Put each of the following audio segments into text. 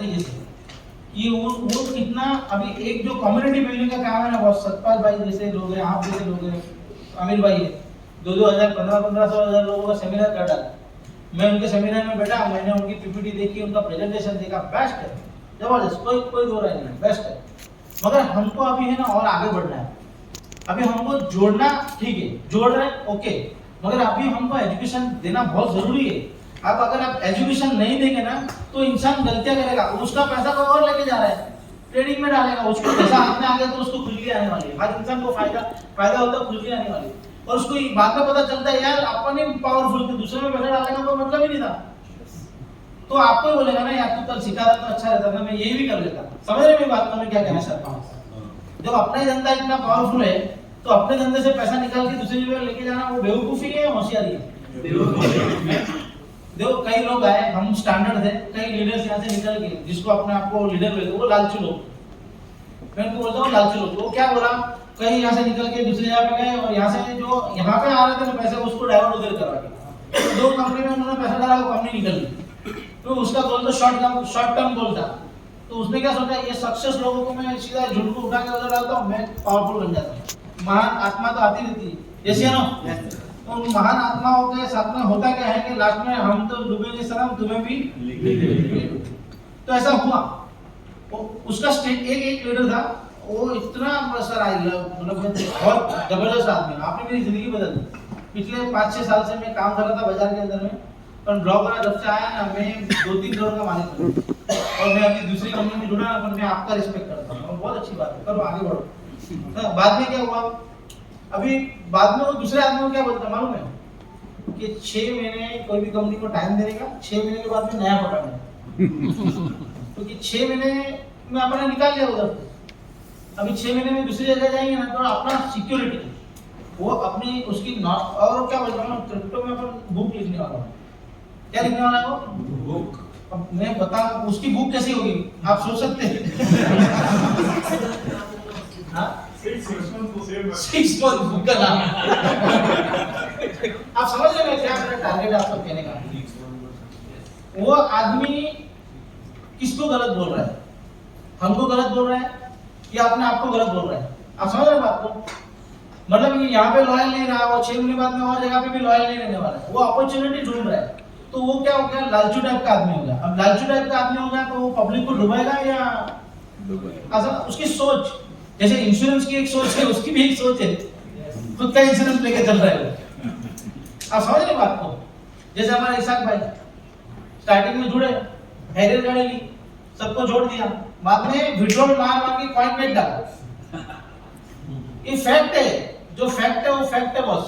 तरीके से कि वो कितना अभी एक जो कम्युनिटी बिल्डिंग का काम है ना, बहुत सतपाल भाई जैसे लोग हैं, आप जैसे लोग हैं, अमीर भाई है, 2-2 हज़ार 1500 लोगों का सेमिनार कर डाला। मैं उनके सेमिनार में बैठा, मैंने उनकी पीपीटी देखी, उनका प्रेजेंटेशन देखा, बेस्ट है, जबरदस्त, कोई दो राय नहीं, बेस्ट है। मगर हमको अभी है ना और आगे बढ़ना है। अभी हमको जोड़ना, ठीक है जोड़ रहे हैं ओके, मगर अभी हमको एजुकेशन देना बहुत जरूरी है। अब अगर आप एजुकेशन नहीं देंगे ना तो इंसान गलतियां करेगा, उसका पैसा कोई और लेके जा रहा है, ट्रेडिंग में डालेगा, उसको पैसा हाथ में आ गया तो उसको खुजली आने वाली है। हर इंसान को फायदा होता है, खुजली आने वाली है। और उसको बाद में पता चलता है यार अपन ही पावरफुल थे, दूसरे में पैसा डालने का कोई मतलब ही नहीं था। तो आपको ही बोलेगा ना यार तू कल सिखा रहा तो अच्छा रहता था, मैं यही भी कर लेता। समझ रहे मेरी बात को मैं क्या कहना चाहता हूँ? जब अपना ही धंधा इतना पावरफुल है तो अपने धंधे से पैसा निकाल के दूसरी जगह लेके जाना वो बेवकूफी है या होशियारी है? देखो कई लोग आए, हम स्टैंडर्ड थे, कई लीडर्स यहाँ से निकल गए, जिसको अपने आप को लीडर बोलते वो लालचू लोग, मैं उनको बोलता हूँ लालचू लोग। वो क्या बोला, कहीं यहाँ से निकल के दूसरी जगह पे गए और यहाँ से जो यहाँ पे आ रहे थे ना पैसे उसको डाइवर्ट उधर करवा के, तो 2 कंपनी में उन्होंने पैसा डाला, वो कंपनी निकल गई। तो उसका गोल तो शॉर्ट टर्म गोल था। तो उसने क्या सोचा, ये सक्सेस लोगों को मैं सीधा झुंड को उठा के उधर डालता हूँ, मैं पावरफुल बन जाता हूँ। महान आत्मा तो आती रहती है, जैसे है ना, तो उन महान आत्माओं के साथ में होता क्या है कि लास्ट में हम तो डूबेंगे सलाम, तुम्हें भी। तो ऐसा हुआ। उसका स्टेट एक लीडर था, वो इतना सर आई मतलब बहुत जबरदस्त आदमी, आपने मेरी जिंदगी बदल दी। पिछले 5-6 साल से मैं काम कर रहा था बाजार के अंदर में, पर ब्लॉग वाला जब से आया ना, मैं 2-3 करोड़ का मालिक हूँ और मैं अभी दूसरी कंपनी में जुड़ा, पर मैं आपका रिस्पेक्ट करता हूँ, बहुत अच्छी बात है, करो आगे बढ़ो। तो बाद में क्या हुआ, अभी बाद में वो दूसरे आदमी को क्या बोलता मालूम है कि 6 महीने कोई भी कंपनी को टाइम देने का, 6 महीने के बाद में नया पकड़ना, क्योंकि 6 महीने में अपने निकाल लिया उधर। अभी 6 महीने में दूसरी जगह जाएंगे ना तो अपना सिक्योरिटी वो अपनी उसकी नॉट, और क्या बोलता हूँ क्रिप्टो में अपन बुक लिखने वाला हूँ। क्या लिखने वाला है वो बुक? अब मैं बताऊं उसकी बुक कैसी होगी आप सोच सकते हैं? 6 month बुक का नाम। आप समझ रहे हैं क्या मेरा टारगेट आपको कहने का? वो आदमी किसको गलत बोल रहा है? हमको गलत बोल रहा है या अपने आप को गलत बोल रहा है? आप समझ रहे हैं बात को? मतलब ये यहाँ पे लॉयल नहीं रहा, वो 6 महीने बाद में और जगह पे भी लॉयल नहीं रहने वाला है, वो अपॉर्चुनिटी ढूंढ रहा है। तो वो क्या हो गया, लालचू टाइप का आदमी हो गया। अब लालचू टाइप का आदमी हो गया तो वो पब्लिक को डुबाएगा या ऐसा? उसकी सोच, जैसे इंश्योरेंस की एक सोच है, उसकी भी एक सोच है, खुद का इंश्योरेंस लेके चल रहा है। आप समझ रहे बात को? जैसे हमारे इसाक भाई स्टार्टिंग में जुड़े, हैरियर गाड़ी ली, सबको जोड़ दिया, बाद में विड्रॉल मार के कॉइन बेच डाला। ये फैक्ट है, जो फैक्ट है वो फैक्ट है बॉस।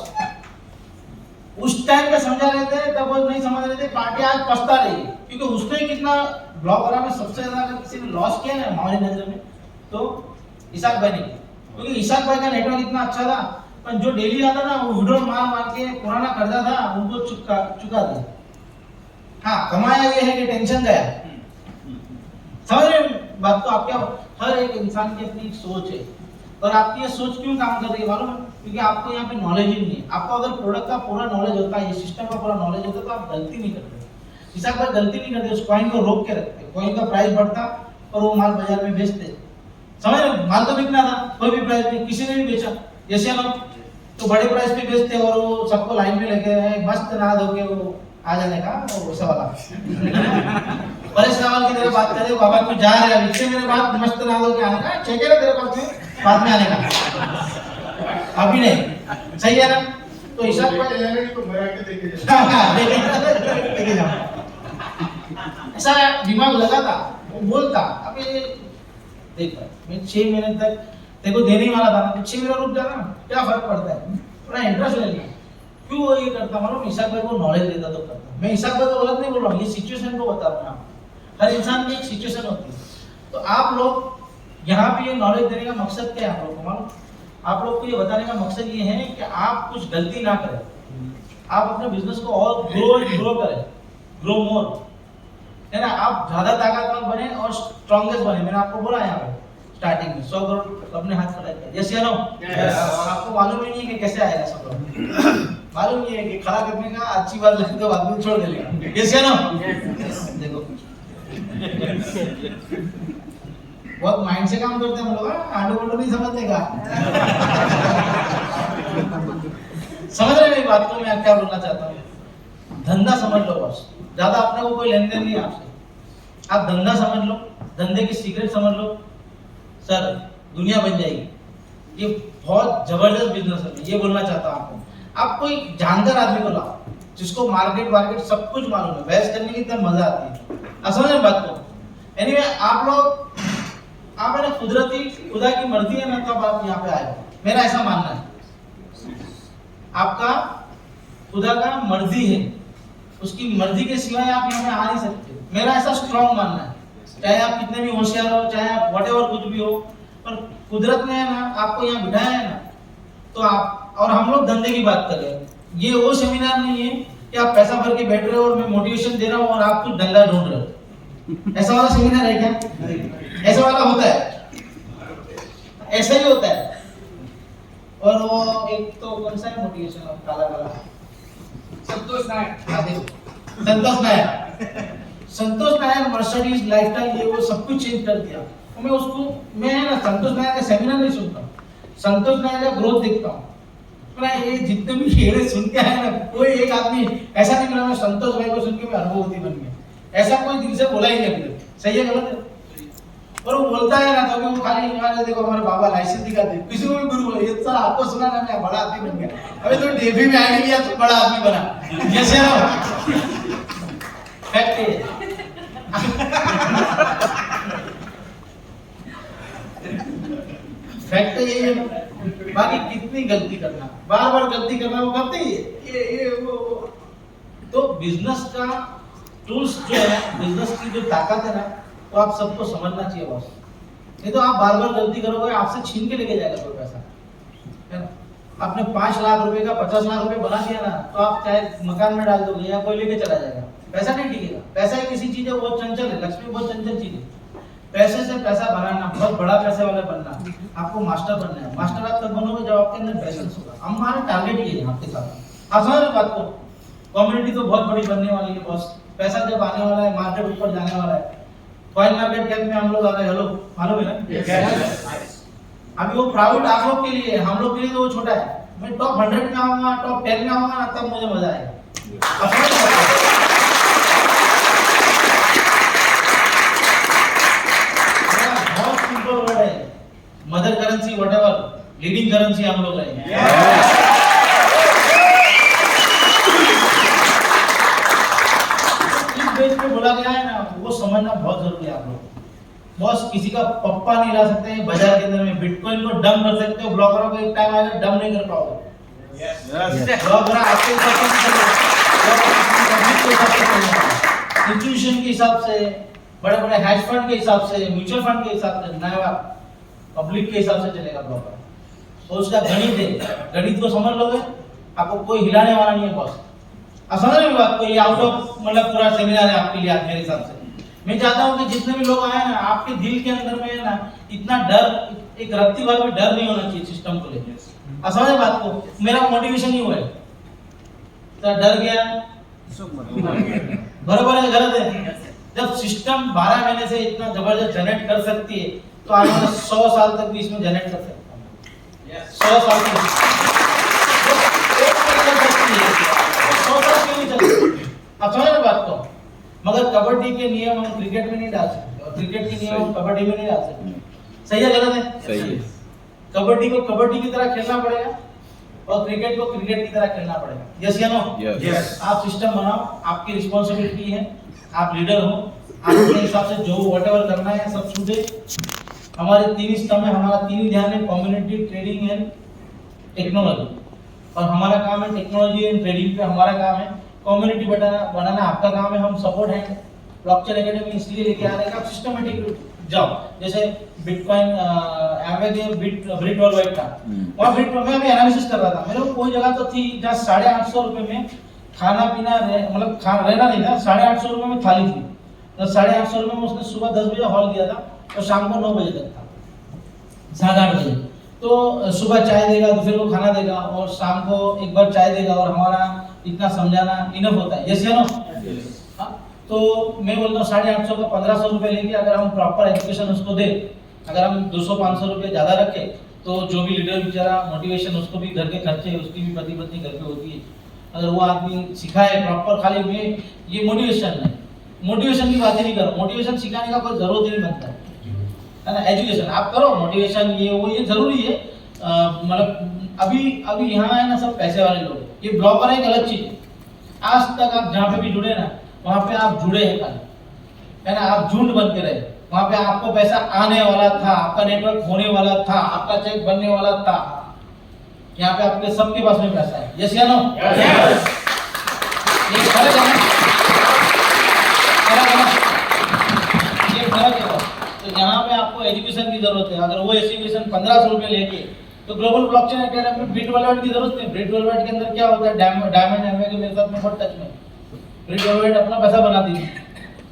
उस टाइम पे समझा रहे थे, तब वो नहीं समझ रहे थे, पार्टी आज पछता रही है, क्योंकि उसने कितना ब्लॉग वाला में सबसे ज्यादा अगर किसी ने लॉस किया ना हमारी नजर में तो इसाक भाई ने, क्योंकि इसाक भाई का नेटवर्क इतना अच्छा था, पर जो डेली आता ना वो विड्रॉल मार के पुराना कर्जा था उनको चुका दिया। हाँ, कमाया ये है कि टेंशन गया। समझ रहे बात को? आपके हर एक इंसान की अपनी सोच है, और आपकी ये सोच क्यों काम कर रही है मालूम है? क्योंकि आपको यहाँ पे नॉलेज ही नहीं है। आपको अगर प्रोडक्ट का पूरा नॉलेज होता है, ये सिस्टम का पूरा नॉलेज होता तो आप गलती नहीं करते। इसाक भाई गलती नहीं करते, उस कॉइन को रोक के रखते, कॉइन का प्राइस बढ़ता और वो माल बाजार में बेचते। समझ रहे? माल तो बिकना था, कोई भी प्राइस में किसी ने भी बेचा, जैसे हम तो बड़े प्राइस पे बेचते और वो सबको लाइन में लेके मस्त ना धो के वो आ जाने का वो सवाल। परेश रावल की तरह बात करें, बाबा तू जा रहा है इससे मेरे बात मस्त ना धो के आने का, चेक है तेरे पास में बाद में आने का, अभी नहीं, सही है ना? तो इसाक भाई तो मरा के लेके जाओ, ऐसा दिमाग लगा था, वो बोलता अभी देख मैं 6 महीने तक देखो देने वाला था ना, 6 महीने रुक जाना क्या फर्क पड़ता है, थोड़ा इंटरेस्ट ले लेना। क्यों वो ये करता मालूम? इसाक भाई को नॉलेज देता तो करता। मैं इसाक भाई को गलत नहीं बोल रहा हूँ, ये सिचुएशन को बता रहा हूँ। हर इंसान की एक सिचुएशन होती है। तो आप लोग यहाँ पे ये नॉलेज देने का मकसद क्या है आप लोग को मालूम? आप लोग को ये बताने का मकसद ये है कि आप कुछ गलती ना करें, आप अपने बिजनेस को और ग्रो करें, ग्रो मोर, है ना? आप ज्यादा ताकतवर बने और स्ट्रॉन्गेस्ट बने। मैंने आपको बोला यहाँ पे स्टार्टिंग में 100 करोड़ अपने हाथ खड़ा किया, यस या नो? आपको मालूम ही नहीं है कि कैसे आएगा 100 करोड़, मालूम ये है कि खड़ा करने का अच्छी बात लगे तो आदमी छोड़ देगा, यस या नो? देखो बहुत माइंड से काम करते हैं हम लोग, आडू वाडू नहीं समझते का। समझ रहे मेरी बात को, मैं क्या बोलना चाहता हूँ? धंधा समझ लो बस, ज्यादा अपने को कोई लेन देन नहीं है आपसे, आप धंधा समझ लो, धंधे की सीक्रेट समझ लो, सर दुनिया बन जाएगी। ये बहुत जबरदस्त बिजनेस है, ये बोलना चाहता हूँ आपको। आप कोई जानकार आदमी को लाओ जिसको मार्केट सब कुछ मालूम है, बहस करने की इतना मजा आती है, समझ रहे बात को? एनीवे आप लोग, आप है ना कुदरती खुदा की मर्जी है ना तब आप यहाँ पे आए हो, मेरा ऐसा मानना है। आपका खुदा का मर्जी है, उसकी मर्जी के सिवाय आप यहाँ पे आ नहीं सकते, मेरा ऐसा स्ट्रॉन्ग मानना है। चाहे आप कितने भी होशियार हो, चाहे आप व्हाटएवर कुछ भी हो, पर कुदरत ने है ना आपको यहाँ बिठाया है ना, तो आप, और हम लोग धंधे की बात कर रहे हैं, ये वो सेमिनार नहीं है कि आप पैसा भर के बैठ रहे हो और मैं मोटिवेशन दे रहा हूँ और आप कुछ धंधा ढूंढ रहे हो। ऐसा वाला सेमिनार है क्या? ऐसा वाला होता है, ऐसा ही होता है। और वो एक तो कौन सा है मोटिवेशन, काला काला संतोष नायक, संतोष नायक मर्सिडीज लाइफस्टाइल, ये वो सब कुछ चेंज कर दिया। तो मैं उसको, मैं ना संतोष नायक का सेमिनार नहीं सुनता, संतोष नायक का ग्रोथ देखता हूँ। ये जितने भी शेरे सुन के आए ना, कोई एक आदमी ऐसा नहीं मिला मैं संतोष भाई को सुन के मैं अनुभूति बन गया, ऐसा कोई दिल से बोला ही नहीं अभी। सही है गलत है? और वो बोलता है ना तो वो खाली देखो हमारे बाबा लाइसेंस दिखाते, किसी को भी गुरु बोले ये सर आपको सुना ना मैं बड़ा आदमी बन गया, अभी तो डेवी में आने लिया तो बड़ा आदमी बना, जैसे ना फैक्ट है। फैक्ट यही है, बाकी कितनी गलती करना, बार बार गलती करना, वो करते ही ये वो। तो बिजनेस का टूल्स जो है, बिजनेस की जो ताकत है ना, तो आप सबको समझना चाहिए बॉस। नहीं तो आप बार बार गलती करोगे, आपसे छीन के लेके जाएगा कोई पैसा, है ना? आपने 5 लाख रुपए का 50 लाख रुपए बना दिया ना, तो आप चाहे मकान में डाल दोगे या कोई लेके चला जाएगा, पैसा नहीं टिकेगा। पैसा एक ऐसी चीज है, बहुत चंचल है, लक्ष्मी बहुत चंचल चीज है। पैसे से पैसा बनाना, बहुत बड़ा पैसे वाला बनना, आपको मास्टर बनना है। मास्टर आप तब बनोगे जब आपके अंदर पैशन होगा। हमारा टारगेट ये है आपके साथ, आप समझ रहे बात को? कम्युनिटी तो बहुत बड़ी बनने वाली है बॉस, पैसा जब आने वाला है, मार्केट ऊपर जाने वाला है। कॉइन मार्केट कैप में हम लोग आ गए, हेलो मालूम है ना? अभी वो प्राउड आप लोग के लिए, हम लोग के लिए तो वो छोटा है। मैं टॉप 100 में आऊंगा, टॉप 10 में आऊंगा ना, तब मुझे मजा आएगा। बहुत सिंपल वर्ड है, mother currency whatever, leading currency हम लोग रहेंगे। इस बेस पे बोला गया है ना, वो समझना बहुत जरूरी है आप लोग। बॉस किसी का पप्पा नहीं ला सकते हैं बाजार के अंदर में, बिटकॉइन को डम कर सकते हो, ब्लॉकरों को एक टाइम आएगा डम नहीं कर पाओगे। ब्लॉकर आपके इंस्टीट्यूशन के हिसाब से, बड़े बड़े हैज फंड के हिसाब से, म्यूचुअल फंड के हिसाब से, नया पब्लिक के हिसाब से चलेगा ब्लॉकर। तो उसका गणित है, गणित को समझ लोगे, आपको कोई हिलाने वाला नहीं है बॉस। आप समझ रहे हो बात को? ये आउट ऑफ मतलब पूरा सेमिनार है आपके लिए आज मेरे हिसाब से। मैं चाहता हूँ कि जितने भी लोग आए ना, आपके दिल के अंदर में है ना इतना डर, एक रत्ती भर भी डर नहीं होना चाहिए सिस्टम को लेकर। आप समझे बात को? मेरा मोटिवेशन ही हुआ है, तो डर गया बराबर है गलत है? जब सिस्टम 12 महीने से इतना जबरदस्त जनरेट कर सकती है, तो आने वाले 100 साल तक भी इसमें जनरेट कर सकता हूँ। 100 साल तक 100 साल क्यों नहीं चलेगा? आप समझ रहे बात को? मगर कबड्डी के नियम हम क्रिकेट में नहीं डाल सकते, और क्रिकेट के नियम हम कबड्डी में नहीं डाल सकते। सही है गलत है? सही है। कबड्डी को कबड्डी की तरह खेलना पड़ेगा और क्रिकेट को क्रिकेट की तरह खेलना पड़ेगा। यस या नो? यस। आप सिस्टम बनाओ, आपकी रिस्पांसिबिलिटी है, आप लीडर हो, आपके हिसाब से जो व्हाटएवर करना है सब सुने। हमारे 3 स्तंभ है, हमारा 3 ध्यान है, कम्युनिटी, ट्रेडिंग एंड टेक्नोलॉजी। और हमारा काम है टेक्नोलॉजी एंड ट्रेडिंग पे हमारा काम है, कम्युनिटी बनाना आपका काम है, हम सपोर्ट है। ब्लॉकचेन एकेडमी इसलिए लेके आ रहे हैं आप सिस्टमेटिक जाओ। जैसे बिटकॉइन ब्रिट वर्ल्डवाइड का, वहाँ ब्रिट में अभी एनालिसिस कर रहा था, मेरे को कोई जगह तो थी जहाँ 850 रुपए में खाना पीना मतलब रहना नहीं था, 850 रुपए में थाली थी। तो 850 रुपए में उसने सुबह 10 बजे हॉल दिया था और शाम को 9 बजे तक था, 8:30 बजे। तो सुबह चाय देगा, दोपहर को खाना देगा और शाम को एक बार चाय देगा, और हमारा इतना समझाना इनफ होता है। यस या नो? तो तो मैं बोलता हूँ 850 का 1500 रुपये लेके अगर हम प्रॉपर एजुकेशन उसको दे, अगर हम 200-500 रुपये ज़्यादा रखें तो जो भी लीडर बेचारा मोटिवेशन, उसको भी घर के खर्चे, उसकी भी पति पत्नी घर पे होती है, अगर वो आदमी सिखाए प्रॉपर, खाली में ये मोटिवेशन नहीं, मोटिवेशन की बात ही नहीं करो, मोटिवेशन सिखाने का कोई जरूरत ही नहीं बनता है ना। एजुकेशन आप करो, मोटिवेशन ये वो ये जरूरी है। मतलब अभी यहाँ है ना सब पैसे वाले लोग, ये ब्लॉगर है एक अलग चीज। आज तक आप जहाँ पे भी जुड़े ना, वहाँ पे आप जुड़े हैं खाली, है ना, आप झुंड बन के रहे, वहाँ पे आपको पैसा आने वाला था, आपका नेटवर्क होने वाला था, आपका चेक बनने वाला था। यहाँ पे आपके सबके पास में पैसा है, यस या नो? ये फर्क है ना, ये फर्क है। तो यहाँ पे आपको एजुकेशन की जरूरत है। अगर वो एजुकेशन 1500 रुपये लेके, तो ग्लोबल ब्लॉकचेन एकेडमी में ब्रिट वेलवेट की जरूरत नहीं। ब्रिट वेलवेट के अंदर क्या होता है, डायमंड एमवे के मेरे साथ में बहुत टच में, ब्रिट वेलवेट अपना पैसा बना दी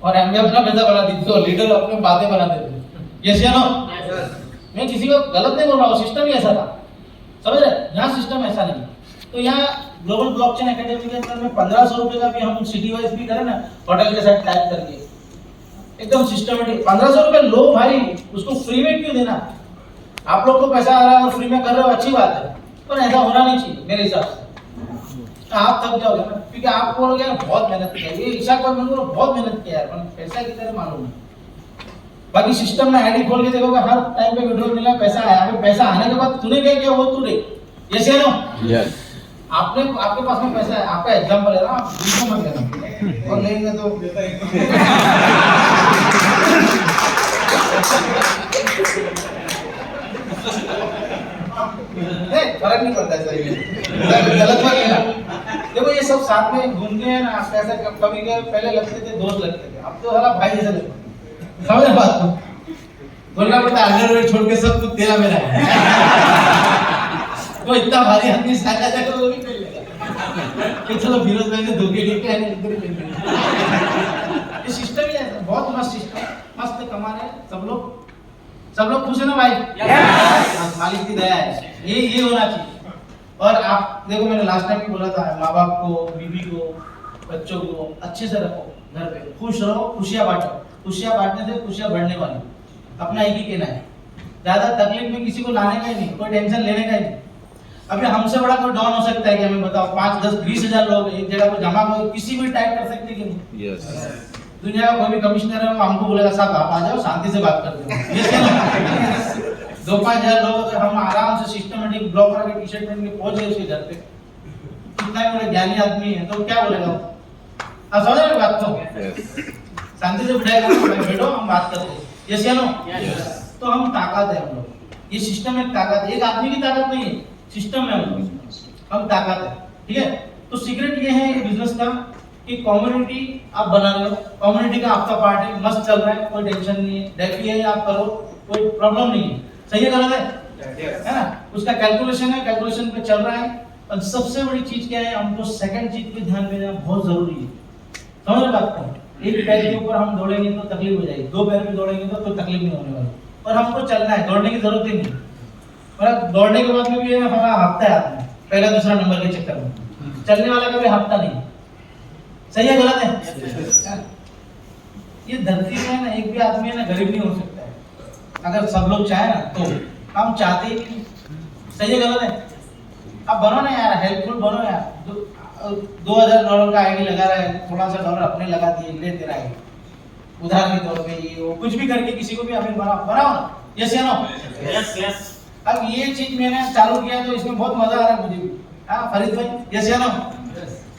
और एमवे अपना पैसा बना दी, तो लीडर अपने बातें बना देते। यस या नो? मैं किसी को गलत नहीं बोल रहा हूँ, सिस्टम ही ऐसा था, समझ रहे? यहाँ सिस्टम ऐसा नहीं। तो यहाँ ग्लोबल ब्लॉकचेन एकेडमी के अंदर में 1500 रुपये का भी हम सिटी वाइज भी करें ना, होटल के साथ टाइप करके एकदम सिस्टमेटिक 1500 रुपये लो भाई, उसको फ्री में क्यों देना? आप लोग को पैसा आ रहा है और फ्री में कर रहे हो, अच्छी बात है, पर ऐसा होना नहीं चाहिए मेरे हिसाब से। आप थक जाओगे ना, क्योंकि आप बोलोगे बहुत मेहनत की है, ये ईशा पर मैंने बहुत मेहनत किया है, पर पैसा की तरह मालूम नहीं। बाकी सिस्टम में आईडी खोल के देखोगे, हर टाइम पे विड्रॉल मिला, पैसा आया। अभी पैसा आने के बाद तूने क्या किया वो तू दे, यस या नो? यस। आपने आपके पास में पैसा है, आपका एग्जांपल है ना, आप दूसरों मत लेना और लेंगे तो फर्क नहीं पड़ता है सर, गलत मत लेना। देखो ये सब साथ में घूमते हैं ना, ऐसा कभी पहले लगते थे दोस्त लगते थे, अब तो साला भाई जैसे लगते हैं, समझ रहे बात को? बोलना पड़ता है अंडरवेयर छोड़ के सब कुछ तेरा मेरा है। वो इतना भारी आदमी साथ जाकर वो भी कर लेगा कि चलो फिरोज भाई ने धोखे लेके आए इधर ही ले। ये सिस्टम ही है, बहुत मस्त सिस्टम, मस्त कमा रहे हैं सब लोग खुश है ना भाई? यस। मालिक की दया है, ये होना चाहिए। और आप देखो, मैंने लास्ट टाइम भी बोला था, माँ बाप को, बीवी को, बच्चों को अच्छे से रखो, घर पे खुश रहो, खुशियाँ बांटो। खुशियाँ बांटने से खुशियाँ बढ़ने वाली, अपना एक ही कहना है। ज्यादा तकलीफ में किसी को लाने का ही नहीं, कोई टेंशन लेने का ही नहीं। अभी हमसे बड़ा कोई डॉन हो सकता है कि हमें बताओ, 5, 10, 20 हजार लोग एक जगह पर जमा हो, किसी भी टाइप कर सकते कि नहीं? यस। दुनिया का कोई भी कमिश्नर है, हमको बोलेगा साहब आप आ जाओ, शांति से बात करते हैं। ये 2-5 हजार लोग अगर हम आराम से सिस्टमेटिक ब्लॉक करके टी-शर्ट पहन के पहुंच गए उसके घर पे, कितना बड़ा ज्ञानी आदमी है, तो क्या बोलेगा? आप समझ रहे बात को? शांति से बैठेगा, बैठो हम बात करते हैं, यस या नो? तो हम ताकत है हम लोग, ये सिस्टम एक ताकत है, एक आदमी की ताकत नहीं है, सिस्टम है हम ताकत है, ठीक है? तो सीक्रेट ये है बिजनेस का कि कम्युनिटी आप बना रहे हो, कम्युनिटी का आपका पार्ट है, मस्त चल रहा है, कोई टेंशन नहीं है, डेफी है आप करो, कोई प्रॉब्लम नहीं है, सही है गलत है ना? उसका कैलकुलेशन है, कैलकुलेशन पे चल रहा है। और सबसे बड़ी चीज क्या है, हमको सेकंड चीज पे ध्यान देना बहुत जरूरी है, समझ रहे बात को? एक पैर के ऊपर हम दौड़ेंगे तो तकलीफ हो जाएगी, 2 पैर पे दौड़ेंगे तो कोई तकलीफ नहीं होने वाली, और हमको चलना है, दौड़ने की जरूरत ही नहीं। और दौड़ने के बाद में भी हमारा हफ्ता है आदमी, पहला दूसरा नंबर के चक्कर में, चलने वाला का भी हफ्ता नहीं, सही है गलत है? ये धरती में है ना, एक भी आदमी है ना गरीब नहीं हो सकता है, अगर सब लोग चाहे ना तो। हम चाहते ही नहीं, सही है गलत है? अब बनो ना यार, हेल्पफुल बनो यार। $2000 का आईडी लगा रहा है, थोड़ा सा डॉलर अपने लगा दिए, ले तेरा आईडी उधार के तौर पे, ये वो कुछ भी करके किसी को भी अमीर बनाओ ना, यस या नो? Yes yes. अब ये चीज मैंने चालू किया तो इसमें बहुत मजा आ रहा है मुझे भी। हाँ फरीद भाई, यस या नो?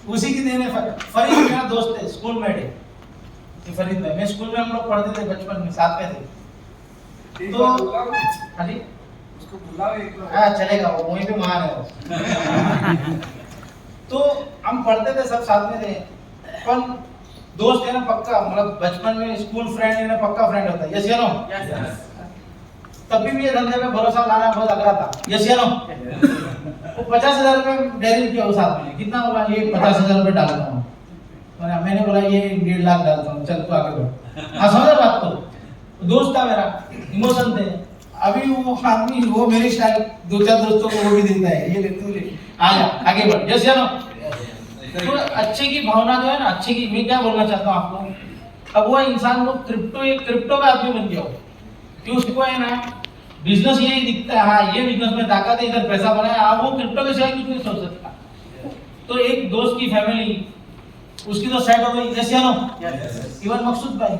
उसी की देने। फरीद मेरा दोस्त है, स्कूल मेट है ये फरीद भाई। मैं स्कूल में हम लोग पढ़ते थे, बचपन में साथ में थे। तो हाँ जी, उसको बुलाओ एक बार। हाँ चलेगा, वो वहीं पे महान है वो। तो हम पढ़ते थे, सब साथ में थे, पर दोस्त है ना पक्का, मतलब बचपन में स्कूल फ्रेंड है ना पक्का फ्रेंड होता है, यस या नो? तभी भी ये धंधे में भरोसा लाना बहुत अगरा था, यस या नो? वो 50,000 रुपए डेयरी किया उस आदमी ने, कितना होगा ये? 50,000 रुपए डालता हूँ, मैंने बोला ये 1.5 लाख डालता हूँ, चल तू आगे बढ़। हाँ समझ बात को? दोस्त था मेरा, इमोशन थे। अभी वो आदमी, वो मेरी स्टाइल 2-4 दोस्तों को वो भी देता है, ये ले तू ले, आजा आगे बढ़, यस या नो? तो अच्छे की भावना जो है ना, अच्छे की, मैं क्या बोलना चाहता हूँ आपको, अब वो इंसान को क्रिप्टो का आदमी बन गया हो कि उसको है ना बिजनेस यही दिखता है, हाँ ये बिजनेस में ताकत है, इधर पैसा बनाया, आप वो क्रिप्टो के सिवाय कुछ नहीं सोच सकता। तो एक दोस्त की फैमिली उसकी तो सेट हो गई, जैसे नो इवन मकसूद भाई,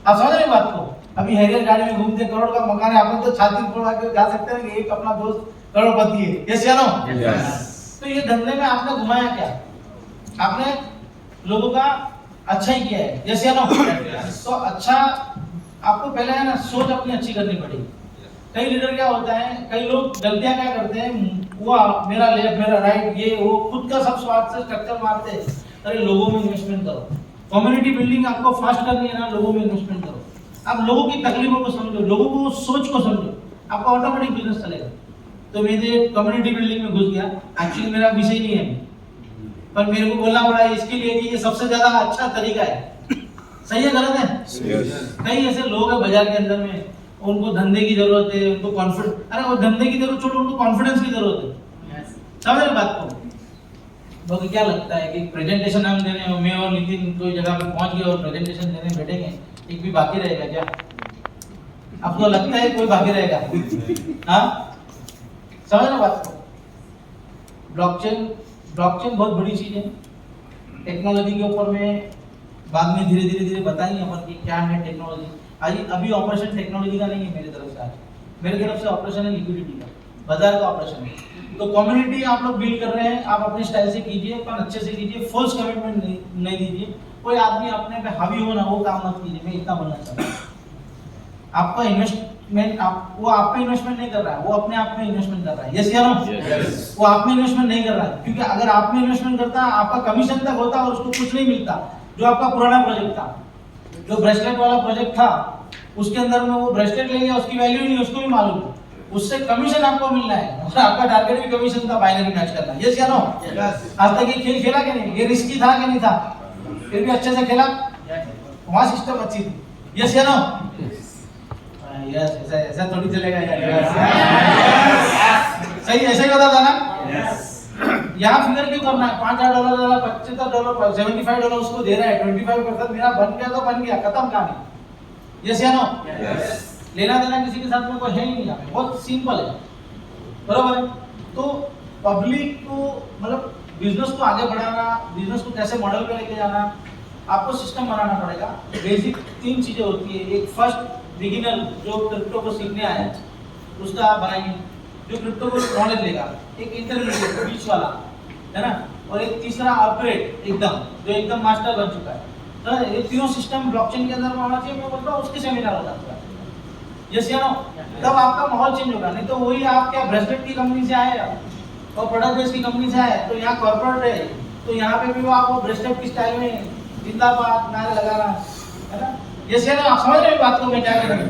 आप समझ रहे बात को। अभी हैरियर गाड़ी में घूमते, करोड़ का मकान है, आप तो छाती फोड़ के जा सकते हैं कि एक अपना दोस्त करोड़पति है, यस या नो। तो ये धंधे में आपने घुमाया क्या, आपने लोगों का अच्छा ही किया है, यस या नो। तो अच्छा आपको पहले है ना सोच अपनी अच्छी करनी पड़ेगी। कई लीडर क्या होता है, कई लोग गलतियां क्या करते हैं, वो मेरा लेफ्ट मेरा राइट, ये वो खुद का सब स्वार्थ से स्ट्रक्चर मारते हैं। अरे लोगों में इन्वेस्टमेंट करो, कम्युनिटी बिल्डिंग आपको फास्ट करनी है ना, लोगों में इन्वेस्टमेंट करो। आप लोगों की तकलीफों को समझो, लोगों को सोच को समझो, आपका ऑटोमेटिक बिजनेस चलेगा। तो मैं कम्युनिटी बिल्डिंग में घुस गया, एक्चुअली मेरा विषय नहीं है, पर मेरे को बोलना पड़ा इसके लिए कि ये सबसे ज्यादा अच्छा तरीका है। सही है गलत है? कई ऐसे लोग हैं बाजार के अंदर में, उनको धंधे की जरूरत है, उनको कॉन्फिडेंस, अरे वो धंधे की जरूरत छोड़ो, उनको कॉन्फिडेंस की जरूरत है। समझ रहे बात को? तो क्या लगता है कि प्रेजेंटेशन हम देने, मैं और नितिन कोई जगह पे पहुंच गए और प्रेजेंटेशन देने बैठेंगे, एक भी बाकी रहेगा क्या? आपको लगता है कोई बाकी रहेगा? हाँ, समझ रहे बात को? ब्लॉकचेन बहुत बड़ी चीज है। टेक्नोलॉजी के ऊपर में बाद में धीरे धीरे बताएंगे अपन कि क्या है टेक्नोलॉजी। अभी ऑपरेशन टेक्नोलॉजी का नहीं है मेरी तरफ से, आज मेरी तरफ से ऑपरेशन है लिक्विडिटी का, बाजार का ऑपरेशन है। तो कम्युनिटी आप लोग बिल्ड कर रहे हैं, आप अपने स्टाइल से कीजिए, पर अच्छे से कीजिए, फॉल्स कमिटमेंट नहीं दीजिए। कोई आदमी अपने पे हावी हो ना, वो काम मत कीजिए। मैं इतना बोलना चाहता हूँ, आपका इन्वेस्टमेंट वो आप पे इन्वेस्टमेंट नहीं कर रहा है, वो अपने आप में इन्वेस्टमेंट कर रहा है, यस या नो। वो आप में इन्वेस्टमेंट नहीं कर रहा है, क्योंकि अगर आप में इन्वेस्टमेंट करता, आपका कमीशन तक होता और उसको कुछ नहीं मिलता। जो आपका पुराना प्रोजेक्ट था, जो ब्रेसलेट वाला प्रोजेक्ट था, उसके अंदर में वो ब्रेसलेट ले गया, उसकी वैल्यू नहीं, उसको भी मालूम है, उससे कमीशन आपको मिलना है, और आपका टारगेट भी कमीशन था, बाइनरी मैच करना, यस या नो। आज तक ये खेल खेला कि नहीं, ये रिस्की था कि नहीं था, फिर भी अच्छे से खेला, वहां सिस्टम अच्छी थी, यस या नो। यस, ऐसा थोड़ी चलेगा यार, सही ऐसे ही होता था ना। यहाँ फिगर क्यों करना है, $5,000 $75 $75 उसको दे रहा है, 25% मेरा बन गया तो बन गया, खत्म कहानी, यस या नो। लेना देना किसी के साथ में कोई है ही नहीं, बहुत सिंपल है, बराबर है। तो पब्लिक को मतलब बिजनेस को आगे बढ़ाना, बिजनेस को कैसे मॉडल पे लेके जाना, आपको सिस्टम बनाना पड़ेगा। बेसिक 3 चीजें होती है। एक फर्स्ट बिगिनर जो क्रिप्टो को सीखने आए उसका आप बनाएंगे, जो क्रिप्टो को नॉलेज लेगा। एक इंटरमीडिएट बीच वाला है ना, और एक तीसरा अपग्रेड एकदम, जो एकदम मास्टर बन चुका है। तो ये तीनों सिस्टम ब्लॉकचेन के अंदर होना चाहिए। मैं बोलता हूँ उसके सेमिनार होना चाहिए, यस या नो। तब आपका माहौल चेंज होगा, नहीं तो वही आप क्या ब्रेसलेट की कंपनी से आए और प्रोडक्ट बेस्ड की कंपनी से आए, तो यहाँ कॉर्पोरेट है, तो यहाँ पे भी वो आपको ब्रेसलेट की स्टाइल में जिंदाबाद नारे लगा रहा है ना, यस या नो। आप समझ रहे हैं बात को, मैं क्या करूँ।